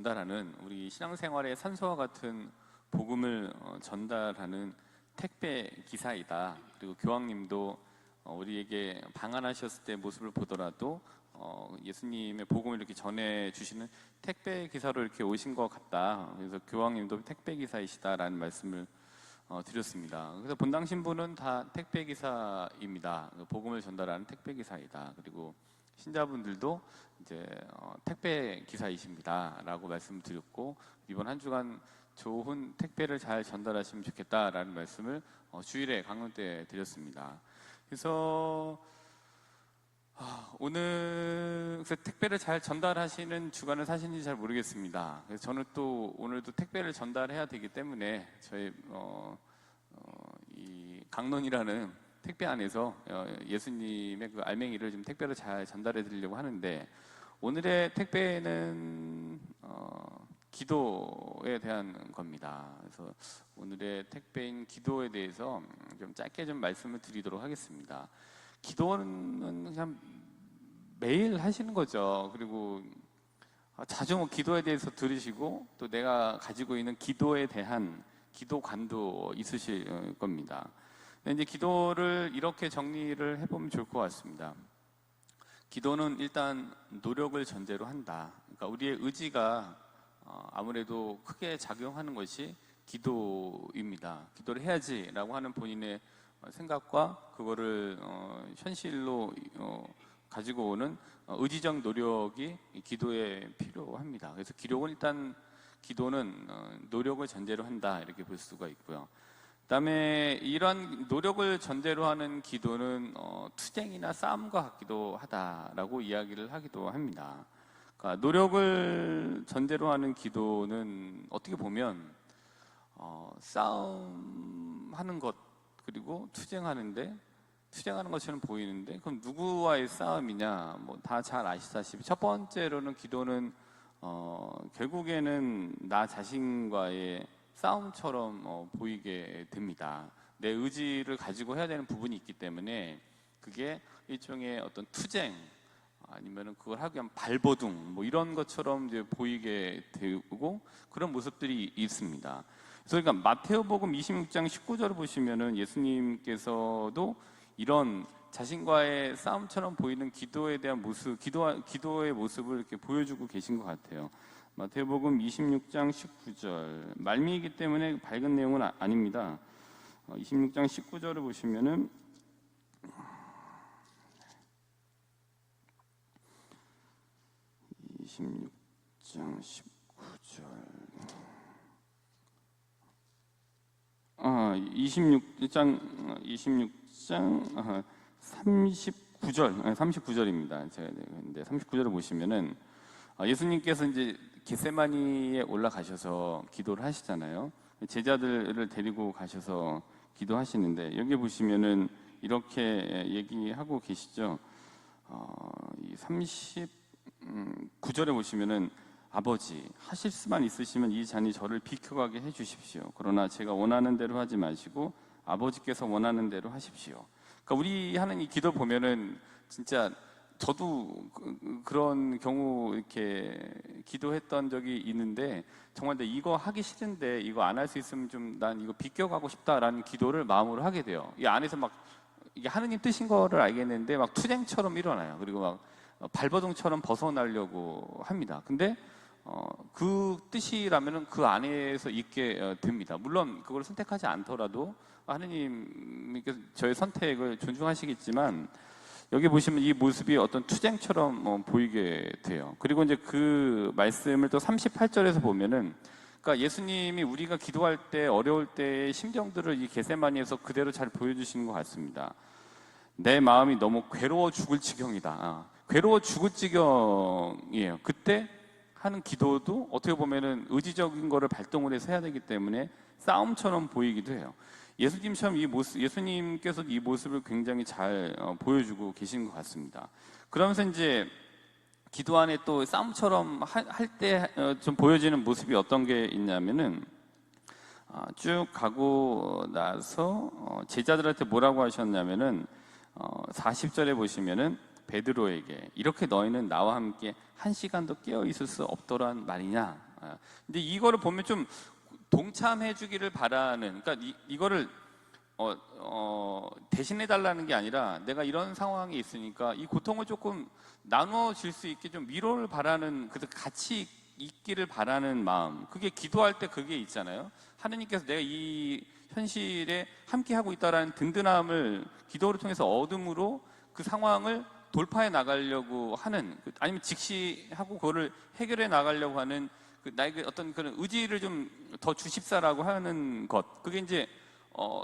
전달하는 우리 신앙생활의 산소와 같은 복음을 전달하는 택배 기사이다. 그리고 교황님도 우리에게 방한하셨을 때 모습을 보더라도 예수님의 복음을 이렇게 전해주시는 택배 기사로 이렇게 오신 것 같다. 그래서 교황님도 택배 기사이시다라는 말씀을 드렸습니다. 그래서 본당 신부는 다 택배 기사입니다. 복음을 전달하는 택배 기사이다. 그리고 신자분들도 이제 택배 기사이십니다라고 말씀드렸고, 이번 한 주간 좋은 택배를 잘 전달하시면 좋겠다라는 말씀을 주일에 강론 때 드렸습니다. 그래서 오늘 택배를 잘 전달하시는 주간을 사시는지 잘 모르겠습니다. 그래서 저는 또 오늘도 택배를 전달해야 되기 때문에 저희 이 강론이라는 택배 안에서 예수님의 그 알맹이를 좀 택배로 잘 전달해 드리려고 하는데, 오늘의 택배는 기도에 대한 겁니다. 그래서 오늘의 택배인 기도에 대해서 좀 짧게 좀 말씀을 드리도록 하겠습니다. 기도는 그냥 매일 하시는 거죠. 그리고 자주 기도에 대해서 들으시고, 또 내가 가지고 있는 기도에 대한 기도관도 있으실 겁니다. 근데 이제 기도를 이렇게 정리를 해보면 좋을 것 같습니다. 기도는 일단 노력을 전제로 한다. 그러니까 우리의 의지가 아무래도 크게 작용하는 것이 기도입니다. 기도를 해야지라고 하는 본인의 생각과 그거를 현실로 가지고 오는 의지적 노력이 기도에 필요합니다. 그래서 기도는 노력을 전제로 한다, 이렇게 볼 수가 있고요. 그다음에 이러한 노력을 전제로 하는 기도는 투쟁이나 싸움과 같기도 하다라고 이야기를 하기도 합니다. 그러니까 노력을 전제로 하는 기도는 어떻게 보면 싸움하는 것, 그리고 투쟁하는 것처럼 보이는데, 그럼 누구와의 싸움이냐? 뭐 다 잘 아시다시피 첫 번째로는 기도는 결국에는 나 자신과의 싸움처럼 보이게 됩니다. 내 의지를 가지고 해야 되는 부분이 있기 때문에 그게 일종의 어떤 투쟁, 아니면은 그걸 하기 위한 발버둥, 뭐 이런 것처럼 이제 보이게 되고, 그런 모습들이 있습니다. 그래서 그러니까 마태오복음 26장 19절을 보시면은 예수님께서도 이런 자신과의 싸움처럼 보이는 기도에 대한 모습, 기도의 모습을 이렇게 보여주고 계신 것 같아요. 마태복음 26장 19절, 말미이기 때문에 밝은 내용은 아닙니다. 26장 19절을 보시면은 26장 19절, 26장 39절입니다. 제가 근데 39절을 보시면은 예수님께서 이제 겟세마니에 올라가셔서 기도를 하시잖아요. 제자들을 데리고 가셔서 기도하시는데, 여기 보시면은 이렇게 얘기하고 계시죠. 이 39절에 보시면은 아버지, 하실 수만 있으시면 이 잔이 저를 비켜가게 해주십시오. 그러나 제가 원하는 대로 하지 마시고 아버지께서 원하는 대로 하십시오. 그러니까 우리 하는 이 기도 보면은 진짜 저도 그런 경우 이렇게 기도했던 적이 있는데, 정말 이거 하기 싫은데 이거 안 할 수 있으면 좀 난 이거 비껴가고 싶다라는 기도를 마음으로 하게 돼요. 이 안에서 막 이게 하느님 뜻인 거를 알겠는데 막 투쟁처럼 일어나요. 그리고 막 발버둥처럼 벗어나려고 합니다. 근데 그 뜻이라면은 그 안에서 있게 됩니다. 물론 그걸 선택하지 않더라도 하느님께서 저의 선택을 존중하시겠지만, 여기 보시면 이 모습이 어떤 투쟁처럼 보이게 돼요. 그리고 이제 그 말씀을 또 38절에서 보면은, 그러니까 예수님이 우리가 기도할 때, 어려울 때의 심정들을 이 겟세마니에서 그대로 잘 보여주시는 것 같습니다. 내 마음이 너무 괴로워 죽을 지경이다. 괴로워 죽을 지경이에요. 그때 하는 기도도 어떻게 보면은 의지적인 거를 발동을 해서 해야 되기 때문에 싸움처럼 보이기도 해요. 예수님처럼 예수님께서 이 모습을 굉장히 잘 보여주고 계신 것 같습니다. 그러면서 이제 기도 안에 또 싸움처럼 할 때 좀 보여지는 모습이 어떤 게 있냐면은, 쭉 가고 나서 제자들한테 뭐라고 하셨냐면은 40절에 보시면은 베드로에게 이렇게 너희는 나와 함께 한 시간도 깨어 있을 수 없더란 말이냐, 근데 이거를 보면 좀 동참해 주기를 바라는, 그러니까 이거를 대신해 달라는 게 아니라 내가 이런 상황이 있으니까 이 고통을 조금 나눠질 수 있게 좀 위로를 바라는, 그 같이 있기를 바라는 마음, 그게 기도할 때 그게 있잖아요. 하느님께서 내가 이 현실에 함께 하고 있다라는 든든함을 기도를 통해서 얻음으로 그 상황을 돌파해 나가려고 하는, 아니면 직시하고 그거를 해결해 나가려고 하는 나에게 어떤 그런 의지를 좀 더 주십사라고 하는 것, 그게 이제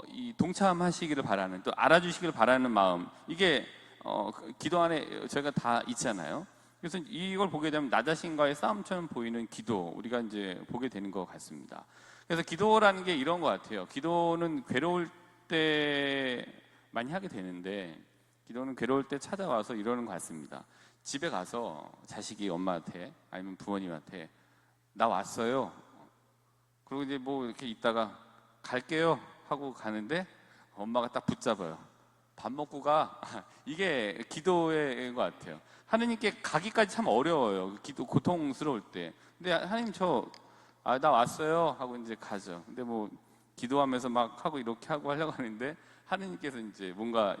이 동참하시기를 바라는, 또 알아주시기를 바라는 마음, 이게 기도 안에 저희가 다 있잖아요. 그래서 이걸 보게 되면 나 자신과의 싸움처럼 보이는 기도, 우리가 이제 보게 되는 것 같습니다. 그래서 기도라는 게 이런 것 같아요. 기도는 괴로울 때 많이 하게 되는데, 기도는 괴로울 때 찾아와서 이러는 것 같습니다. 집에 가서 자식이 엄마한테 아니면 부모님한테 나 왔어요. 그리고 이제 뭐 이렇게 있다가 갈게요 하고 가는데 엄마가 딱 붙잡아요. 밥 먹고 가. 이게 기도인 것 같아요. 하느님께 가기까지 참 어려워요. 기도 고통스러울 때. 근데 하느님 나 왔어요 하고 이제 가죠. 근데 뭐 기도하면서 막 하고 이렇게 하고 하려고 하는데 하느님께서 이제 뭔가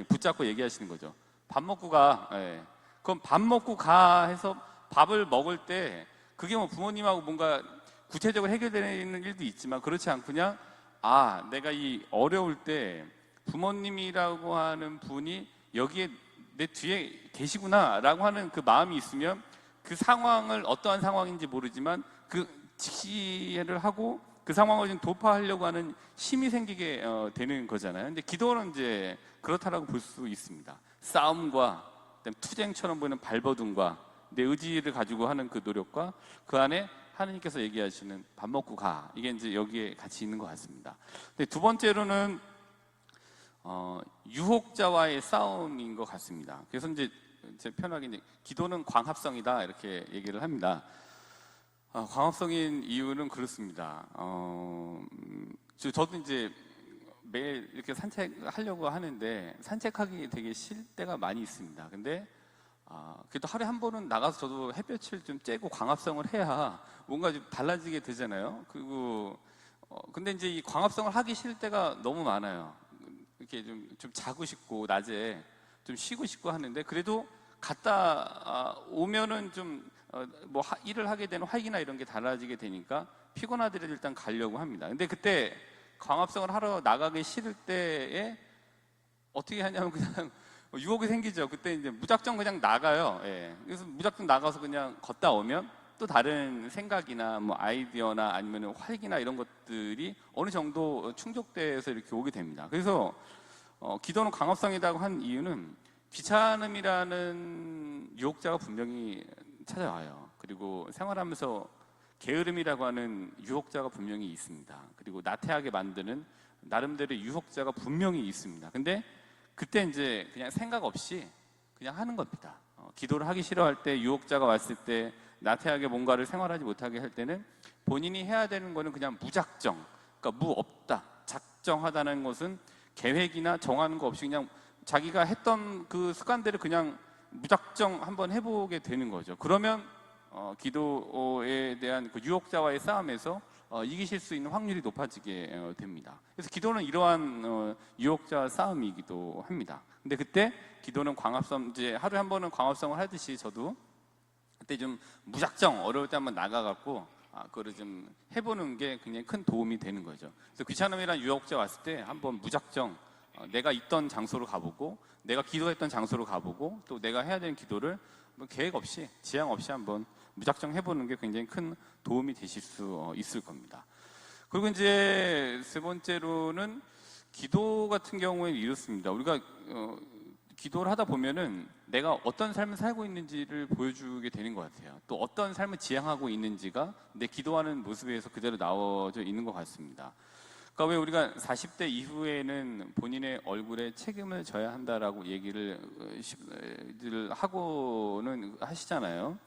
붙잡고 얘기하시는 거죠. 밥 먹고 가. 예. 그럼 밥 먹고 가 해서 밥을 먹을 때 그게 뭐 부모님하고 뭔가 구체적으로 해결되는 일도 있지만 그렇지 않고 그냥 내가 이 어려울 때 부모님이라고 하는 분이 여기에 내 뒤에 계시구나 라고 하는 그 마음이 있으면 그 상황을 어떠한 상황인지 모르지만 그 직시를 하고 그 상황을 좀 돌파하려고 하는 힘이 생기게 되는 거잖아요. 근데 기도는 이제 그렇다라고 볼 수 있습니다. 싸움과 투쟁처럼 보이는 발버둥과 내 의지를 가지고 하는 그 노력과 그 안에 하느님께서 얘기하시는 밥 먹고 가, 이게 이제 여기에 같이 있는 것 같습니다. 근데 두 번째로는 유혹자와의 싸움인 것 같습니다. 그래서 이제 제 편하게 이제 기도는 광합성이다 이렇게 얘기를 합니다. 광합성인 이유는 그렇습니다. 저도 이제 매일 이렇게 산책하려고 하는데 산책하기 되게 싫을 때가 많이 있습니다. 근데 그래도 하루에 한 번은 나가서 저도 햇볕을 좀 쬐고 광합성을 해야 뭔가 좀 달라지게 되잖아요. 그리고 근데 이제 이 광합성을 하기 싫을 때가 너무 많아요. 이렇게 좀 자고 싶고 낮에 좀 쉬고 싶고 하는데 그래도 갔다 오면은 좀 뭐 일을 하게 되는 활기나 이런 게 달라지게 되니까 피곤하더라도 일단 가려고 합니다. 근데 그때 광합성을 하러 나가기 싫을 때에 어떻게 하냐면 그냥 유혹이 생기죠. 그때 이제 무작정 그냥 나가요. 예. 그래서 무작정 나가서 그냥 걷다 오면 또 다른 생각이나 뭐 아이디어나 아니면 활기나 이런 것들이 어느 정도 충족돼서 이렇게 오게 됩니다. 그래서 기도는 광합성이라고 한 이유는 귀찮음이라는 유혹자가 분명히 찾아와요. 그리고 생활하면서 게으름이라고 하는 유혹자가 분명히 있습니다. 그리고 나태하게 만드는 나름대로의 유혹자가 분명히 있습니다. 근데 그때 이제 그냥 생각 없이 그냥 하는 겁니다. 기도를 하기 싫어할 때, 유혹자가 왔을 때, 나태하게 뭔가를 생활하지 못하게 할 때는 본인이 해야 되는 거는 그냥 무작정, 그러니까 무없다, 작정하다는 것은 계획이나 정하는 거 없이 그냥 자기가 했던 그 습관대로 그냥 무작정 한번 해보게 되는 거죠. 그러면 기도에 대한 그 유혹자와의 싸움에서 이기실 수 있는 확률이 높아지게 됩니다. 그래서 기도는 이러한 유혹자 싸움이기도 합니다. 근데 그때 기도는 광합성, 이제 하루에 한 번은 광합성을 하듯이 저도 그때 좀 무작정 어려울 때 한번 나가갖고 그거를 좀 해보는 게 굉장히 큰 도움이 되는 거죠. 그래서 귀찮음이란 유혹자 왔을 때 한번 무작정 내가 있던 장소로 가보고 내가 기도했던 장소로 가보고 또 내가 해야 되는 기도를 뭐 계획 없이 지향 없이 한번 무작정 해보는 게 굉장히 큰 도움이 되실 수 있을 겁니다. 그리고 이제 세 번째로는 기도 같은 경우에는 이렇습니다. 우리가 기도를 하다 보면은 내가 어떤 삶을 살고 있는지를 보여주게 되는 것 같아요. 또 어떤 삶을 지향하고 있는지가 내 기도하는 모습에서 그대로 나와져 있는 것 같습니다. 그러니까 왜 우리가 40대 이후에는 본인의 얼굴에 책임을 져야 한다라고 얘기를 하고는 하시잖아요.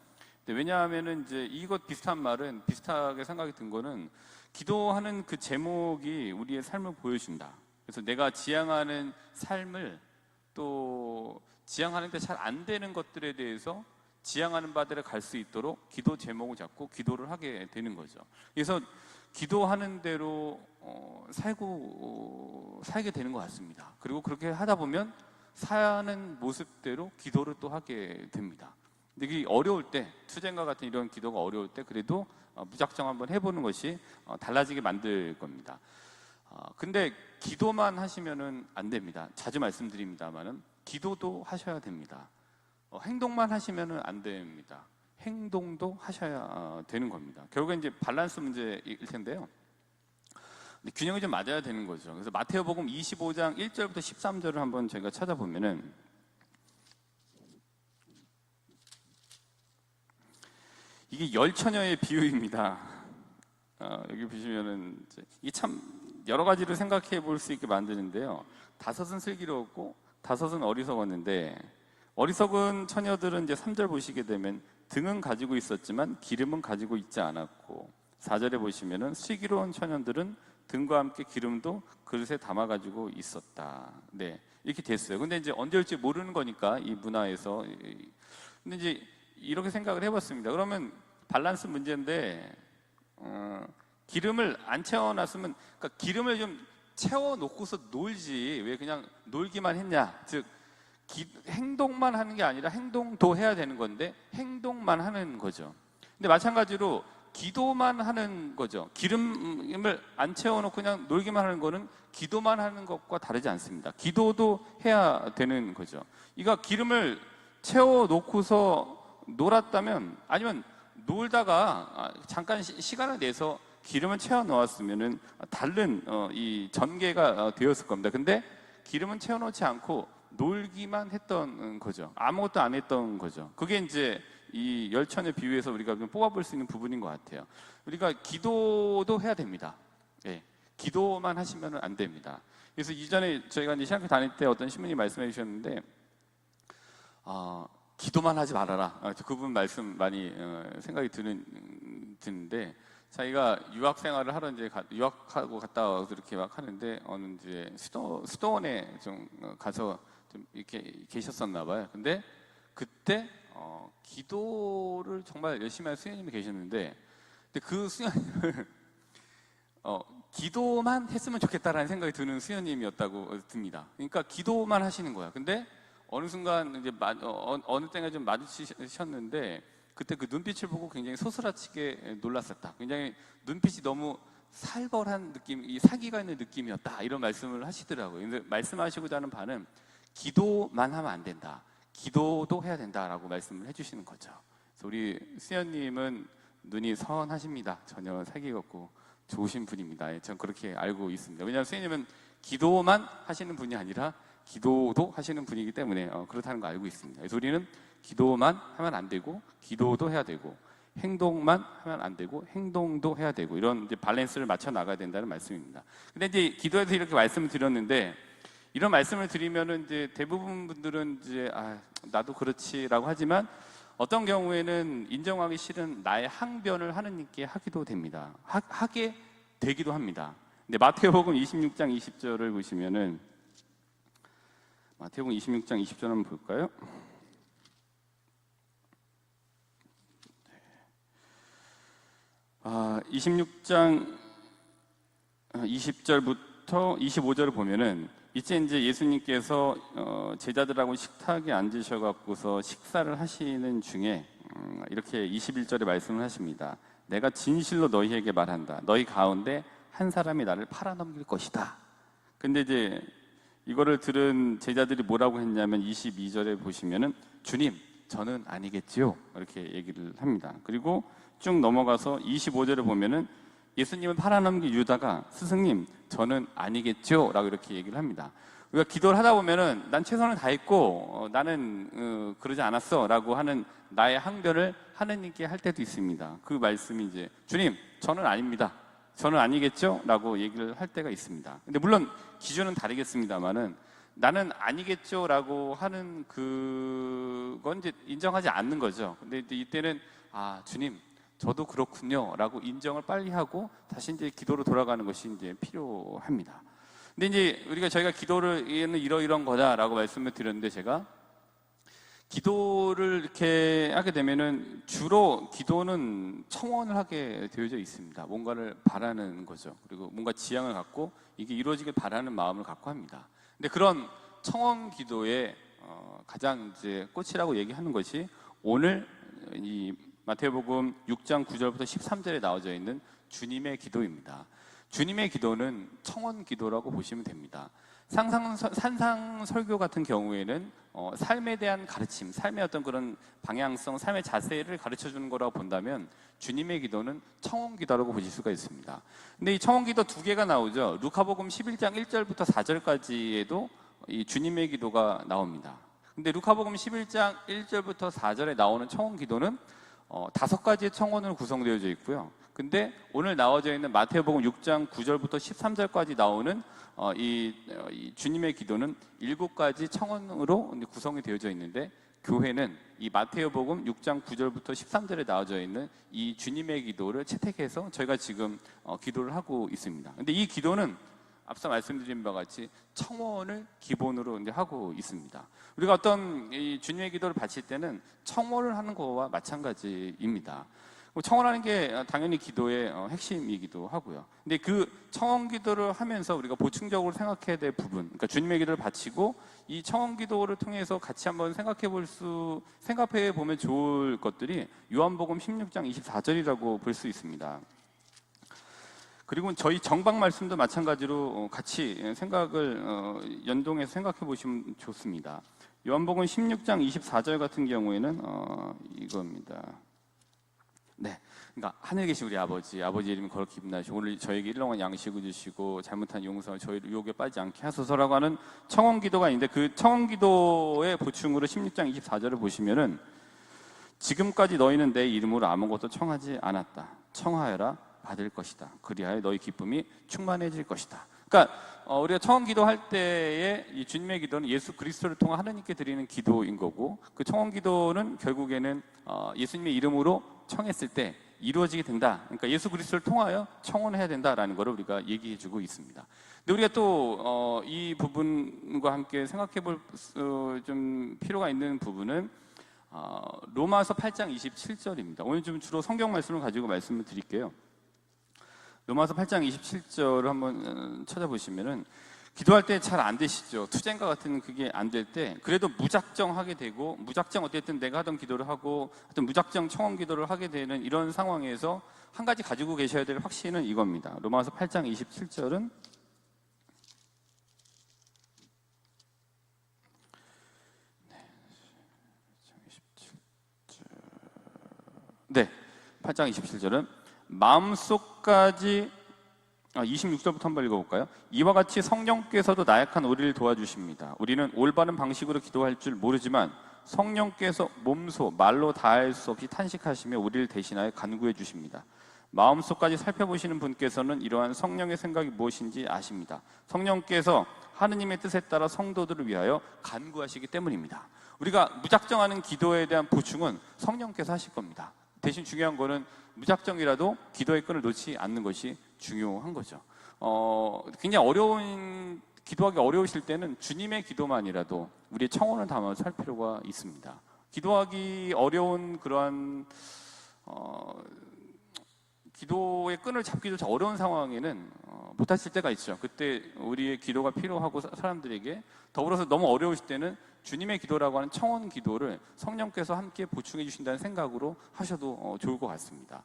근데 왜냐하면은 이제 이것 비슷한 말은 비슷하게 생각이 든 거는 기도하는 그 제목이 우리의 삶을 보여준다. 그래서 내가 지향하는 삶을 또 지향하는데 잘 안 되는 것들에 대해서 지향하는 바대로 갈 수 있도록 기도 제목을 잡고 기도를 하게 되는 거죠. 그래서 기도하는 대로 살게 되는 것 같습니다. 그리고 그렇게 하다 보면 사는 모습대로 기도를 또 하게 됩니다. 근데 이게 어려울 때, 투쟁과 같은 이런 기도가 어려울 때 그래도 무작정 한번 해보는 것이 달라지게 만들 겁니다. 근데 기도만 하시면은 안 됩니다. 자주 말씀드립니다만은 기도도 하셔야 됩니다. 행동만 하시면은 안 됩니다. 행동도 하셔야 되는 겁니다. 결국엔 이제 밸런스 문제일 텐데요. 근데 균형이 좀 맞아야 되는 거죠. 그래서 마태오복음 25장 1절부터 13절을 한번 저희가 찾아보면은 이게 열처녀의 비유입니다. 여기 보시면은 이게 참 여러 가지로 생각해 볼 수 있게 만드는데요. 5은 슬기로웠고 5은 어리석었는데, 어리석은 처녀들은 이제 3절 보시게 되면 등은 가지고 있었지만 기름은 가지고 있지 않았고, 4절에 보시면은 슬기로운 처녀들은 등과 함께 기름도 그릇에 담아 가지고 있었다. 네, 이렇게 됐어요. 근데 이제 언제 올지 모르는 거니까 이 문화에서. 근데 이제 이렇게 생각을 해봤습니다. 그러면 밸런스 문제인데 기름을 안 채워놨으면, 그러니까 기름을 좀 채워놓고서 놀지 왜 그냥 놀기만 했냐. 즉 행동만 하는 게 아니라 행동도 해야 되는 건데 행동만 하는 거죠. 근데 마찬가지로 기도만 하는 거죠. 기름을 안 채워놓고 그냥 놀기만 하는 거는 기도만 하는 것과 다르지 않습니다. 기도도 해야 되는 거죠. 이거 기름을 채워놓고서 놀았다면, 아니면 놀다가 잠깐 시간을 내서 기름을 채워 놓았으면은 다른 이 전개가 되었을 겁니다. 근데 기름은 채워 놓지 않고 놀기만 했던 거죠. 아무것도 안 했던 거죠. 그게 이제 이 열천의 비유에서 우리가 뽑아볼 수 있는 부분인 것 같아요. 우리가 기도도 해야 됩니다. 예, 기도만 하시면 안 됩니다. 그래서 이전에 저희가 이제 신학교 다닐 때 어떤 신부님이 말씀해 주셨는데, 기도만 하지 말아라. 그 부분 말씀 많이 생각이 드는데, 자기가 유학 생활을 하러 이제 유학하고 갔다 와서 이렇게 막 하는데, 어느 이제 수도원에 좀 가서 좀 이렇게 계셨었나 봐요. 근데 그때 기도를 정말 열심히 할 수녀님이 계셨는데, 근데 그 수녀님은 기도만 했으면 좋겠다라는 생각이 드는 수녀님이었다고 듭니다. 그러니까 기도만 하시는 거야. 근데 어느 순간 이제 어느 때가 좀 마주치셨는데, 그때 그 눈빛을 보고 굉장히 소스라치게 놀랐었다. 굉장히 눈빛이 너무 살벌한 느낌, 이 사기가 있는 느낌이었다. 이런 말씀을 하시더라고요. 근데 말씀하시고자 하는 바는 기도만 하면 안 된다. 기도도 해야 된다라고 말씀을 해주시는 거죠. 그래서 우리 수연님은 눈이 선하십니다. 전혀 사기가 없고 좋으신 분입니다. 전 그렇게 알고 있습니다. 왜냐하면 수연님은 기도만 하시는 분이 아니라 기도도 하시는 분이기 때문에 그렇다는 거 알고 있습니다. 그래서 우리는 기도만 하면 안 되고 기도도 해야 되고 행동만 하면 안 되고 행동도 해야 되고, 이런 이제 밸런스를 맞춰 나가야 된다는 말씀입니다. 근데 이제 기도에서 이렇게 말씀을 드렸는데, 이런 말씀을 드리면은 이제 대부분 분들은 이제 나도 그렇지라고 하지만, 어떤 경우에는 인정하기 싫은 나의 항변을 하느님께 하기도 됩니다. 하게 되기도 합니다. 근데 마태복음 26장 20절을 보시면은, 마태복음 26장 20절 한번 볼까요? 26장 20절부터 25절을 보면은, 이제 예수님께서 제자들하고 식탁에 앉으셔갖고서 식사를 하시는 중에 이렇게 21절에 말씀을 하십니다. 내가 진실로 너희에게 말한다. 너희 가운데 한 사람이 나를 팔아넘길 것이다. 근데 이제 이거를 들은 제자들이 뭐라고 했냐면 22절에 보시면은 주님, 저는 아니겠지요. 이렇게 얘기를 합니다. 그리고 쭉 넘어가서 25절에 보면은 예수님을 팔아넘긴 유다가 스승님, 저는 아니겠죠? 라고 이렇게 얘기를 합니다. 우리가 기도를 하다 보면은 난 최선을 다했고 나는 그러지 않았어 라고 하는 나의 항변을 하느님께 할 때도 있습니다. 그 말씀이 이제 주님, 저는 아닙니다. 저는 아니겠죠? 라고 얘기를 할 때가 있습니다. 근데 물론 기준은 다르겠습니다만은 나는 아니겠죠? 라고 하는 그건 이제 인정하지 않는 거죠. 근데 이제 이때는 주님, 저도 그렇군요 라고 인정을 빨리 하고 다시 이제 기도로 돌아가는 것이 이제 필요합니다. 근데 이제 저희가 기도를 이러이런 거다라고 말씀을 드렸는데, 제가 기도를 이렇게 하게 되면은 주로 기도는 청원을 하게 되어져 있습니다. 뭔가를 바라는 거죠. 그리고 뭔가 지향을 갖고 이게 이루어지길 바라는 마음을 갖고 합니다. 근데 그런 청원 기도의 가장 이제 꽃이라고 얘기하는 것이 오늘 이 마태복음 6장 9절부터 13절에 나와져 있는 주님의 기도입니다. 주님의 기도는 청원 기도라고 보시면 됩니다. 산상 설교 같은 경우에는 삶에 대한 가르침, 삶의 어떤 그런 방향성, 삶의 자세를 가르쳐 주는 거라고 본다면 주님의 기도는 청원 기도라고 보실 수가 있습니다. 근데 이 청원 기도 두 개가 나오죠. 루카복음 11장 1절부터 4절까지에도 이 주님의 기도가 나옵니다. 근데 루카복음 11장 1절부터 4절에 나오는 청원 기도는 5가지의 청원으로 구성되어져 있고요. 근데 오늘 나와져 있는 마태복음 6장 9절부터 13절까지 나오는 이 주님의 기도는 7가지 청원으로 구성이 되어져 있는데, 교회는 이 마태복음 6장 9절부터 13절에 나와져 있는 이 주님의 기도를 채택해서 저희가 지금 기도를 하고 있습니다. 근데 이 기도는 앞서 말씀드린 바와 같이 청원을 기본으로 이제 하고 있습니다. 우리가 어떤 이 주님의 기도를 바칠 때는 청원을 하는 것과 마찬가지입니다. 청원하는 게 당연히 기도의 핵심이기도 하고요. 근데 그 청원 기도를 하면서 우리가 보충적으로 생각해야 될 부분, 그러니까 주님의 기도를 바치고 이 청원 기도를 통해서 같이 한번 생각해 보면 좋을 것들이 요한복음 16장 24절이라고 볼 수 있습니다. 그리고 저희 정박 말씀도 마찬가지로 같이 생각을 연동해서 생각해 보시면 좋습니다. 요한복음 16장 24절 같은 경우에는 이겁니다. 네, 그러니까 하늘에 계신 우리 아버지 이름이 거룩히 빛나시고 오늘 저에게 일용할 양식을 주시고 잘못한 용서와 저희를 유혹에 빠지지 않게 하소서라고 하는 청원 기도가 있는데, 그 청원 기도의 보충으로 16장 24절을 보시면은 지금까지 너희는 내 이름으로 아무것도 청하지 않았다. 청하여라 받을 것이다. 그리하여 너희 기쁨이 충만해질 것이다. 그러니까 우리가 청원 기도할 때에 이 주님의 기도는 예수 그리스도를 통해 하나님께 드리는 기도인 거고, 그 청원 기도는 결국에는 예수님의 이름으로 청했을 때 이루어지게 된다. 그러니까 예수 그리스도를 통하여 청원해야 된다라는 것을 우리가 얘기해주고 있습니다. 근데 우리가 또 이 부분과 함께 생각해볼 좀 필요가 있는 부분은 로마서 8장 27절입니다. 오늘 좀 주로 성경 말씀을 가지고 말씀을 드릴게요. 로마서 8장 27절을 한번 찾아보시면은 기도할 때 잘 안 되시죠. 투쟁과 같은 그게 안 될 때 그래도 무작정 하게 되고, 무작정 어쨌든 내가 하던 기도를 하고 어떤 무작정 청원 기도를 하게 되는 이런 상황에서 한 가지 가지고 계셔야 될 확신은 이겁니다. 로마서 8장 27절은 네, 8장 27절은 마음속까지 26절부터 한번 읽어볼까요? 이와 같이 성령께서도 나약한 우리를 도와주십니다. 우리는 올바른 방식으로 기도할 줄 모르지만 성령께서 몸소 말로 다할 수 없이 탄식하시며 우리를 대신하여 간구해 주십니다. 마음속까지 살펴보시는 분께서는 이러한 성령의 생각이 무엇인지 아십니다. 성령께서 하느님의 뜻에 따라 성도들을 위하여 간구하시기 때문입니다. 우리가 무작정하는 기도에 대한 보충은 성령께서 하실 겁니다. 대신 중요한 거는 무작정이라도 기도의 끈을 놓지 않는 것이 중요한 거죠. 굉장히 기도하기 어려우실 때는 주님의 기도만이라도 우리의 청원을 담아서 할 필요가 있습니다. 기도하기 어려운 그러한 기도의 끈을 잡기조차 어려운 상황에는 못하실 때가 있죠. 그때 우리의 기도가 필요하고 사람들에게, 더불어서 너무 어려우실 때는 주님의 기도라고 하는 청원 기도를 성령께서 함께 보충해 주신다는 생각으로 하셔도 좋을 것 같습니다.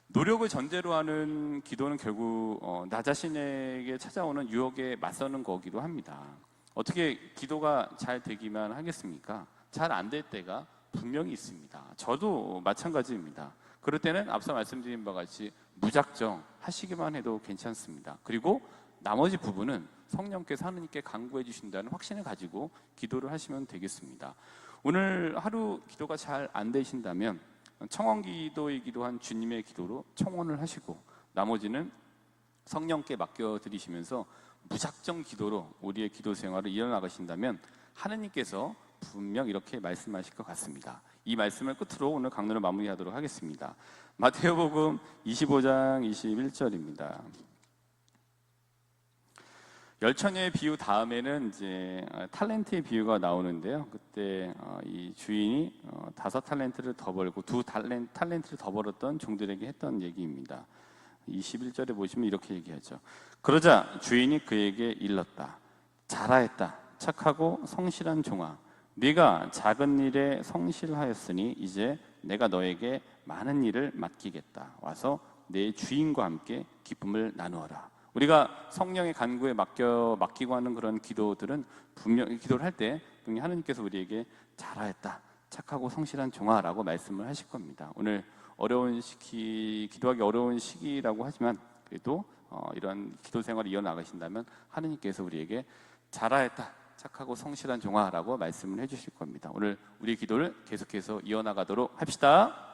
노력을 전제로 하는 기도는 결국 나 자신에게 찾아오는 유혹에 맞서는 거기도 합니다. 어떻게 기도가 잘 되기만 하겠습니까? 잘 안 될 때가 분명히 있습니다. 저도 마찬가지입니다. 그럴 때는 앞서 말씀드린 바와 같이 무작정 하시기만 해도 괜찮습니다. 그리고 나머지 부분은 성령께서 하느님께 간구해 주신다는 확신을 가지고 기도를 하시면 되겠습니다. 오늘 하루 기도가 잘 안 되신다면 청원 기도이기도 한 주님의 기도로 청원을 하시고, 나머지는 성령께 맡겨드리시면서 무작정 기도로 우리의 기도 생활을 이어나가신다면 하느님께서 분명 이렇게 말씀하실 것 같습니다. 이 말씀을 끝으로 오늘 강론을 마무리하도록 하겠습니다. 마태복음 25장 21절입니다. 열처녀의 비유 다음에는 이제 탤런트의 비유가 나오는데요. 그때 이 주인이 5 탤런트를 더 벌고 2 탤런트를 더 벌었던 종들에게 했던 얘기입니다. 21절에 보시면 이렇게 얘기하죠. 그러자 주인이 그에게 일렀다. 잘하였다. 착하고 성실한 종아. 네가 작은 일에 성실하였으니 이제 내가 너에게 많은 일을 맡기겠다. 와서 내 주인과 함께 기쁨을 나누어라. 우리가 성령의 간구에 맡기고 하는 그런 기도들은 분명히 기도를 할 때 분명히 하나님께서 우리에게 잘하였다. 착하고 성실한 종아라고 말씀을 하실 겁니다. 오늘 어려운 시기, 기도하기 어려운 시기라고 하지만 그래도 이런 기도 생활을 이어나가신다면 하나님께서 우리에게 잘하였다. 착하고 성실한 종아라고 말씀을 해주실 겁니다. 오늘 우리 기도를 계속해서 이어나가도록 합시다.